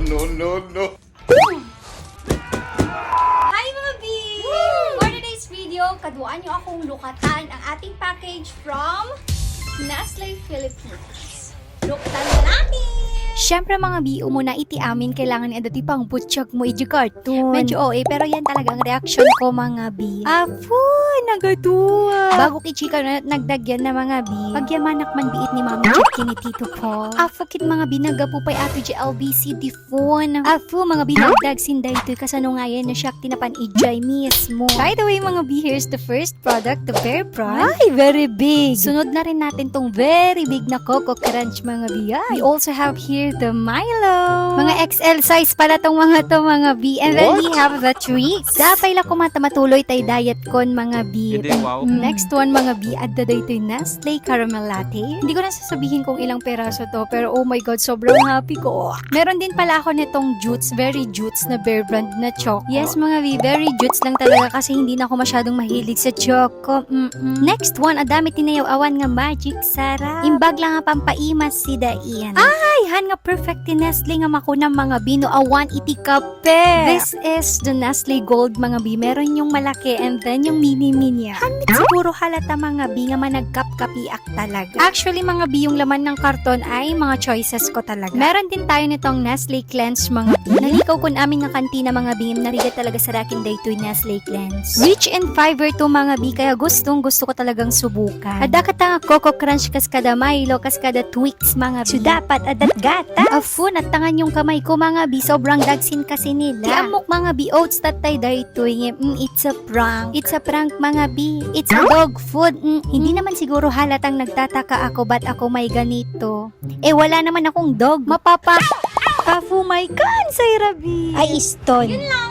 no. Hi mga B! For today's video, kaduan nyo akong lukatan ang ating package from Nestle Philippines. Lukatan na natin! Siyempre mga bi, muna iti amin, kailangan ni adati pang butchok mo iti cartoon. Medyo OA, pero yan talagang reaction ko mga bi. Apo, nagaduwa. Bago kichika na nagdagyan na mga bi, pagyamanak man biit ni Mami Chit kini Tito Paul. Apo kit mga bi, nagapupay ato GLBC di phone. Apo mga bi, nagdag sinday ito kasanungayan na siya tinapan ijay mismo. By the way mga bi, here's the first product, the Bear Prawn. Ay, very big. Sunod na rin natin tong very big na Coco Crunch mga bi. We also have here the Milo. Mga XL size pala tong mga to mga B. And then we have the treats. Dapay la kumata matuloy tay diet kon mga B. Wow. Next one mga B, adda day to Nestle Caramel Latte. Hindi ko na sasabihin kung ilang peraso to, pero oh my god, sobrang happy ko. Meron din pala ako nitong Jutes, very Jutes na Bear brand na choco. Yes mga B, very Jutes lang talaga kasi hindi na ako masyadong mahilig sa choco. Next one, adami tinayaw awan nga magic sarap. Imbag lang nga pampaimas si Dain. Ay, han nga perfect ti Nestle nga makunang mga bino awan iti kape. This is the Nestle Gold mga bi. Meron yung malaki and then yung mini-mini. Hanit siguro halata mga bi nga managkap-kapiak talaga. Actually mga bi, yung laman ng karton ay mga choices ko talaga. Meron din tayo nitong Nestle Cleanse mga bi. Nalikaw kun amin nga kantina mga bi. Narigat talaga sa rakin day to Nestle Cleanse. Rich in fiber to mga bi, kaya gusto ko talagang subukan. Ada ka nga Coco Crunch kaskada Milo, kaskada Twix mga bi. So dapat adat gata. Afu, natangan yung kamay ko mga bi. Sobrang dagsin kasi nila. Tiamok mga bi, oats tatay dahito. It's a prank. It's a prank mga bi. It's a dog food. Hindi naman siguro halatang nagtataka ako ba't ako may ganito. Eh wala naman akong dog. Mapapa... Kafu my kan, say Rabi. Ay, iston. Yun lang!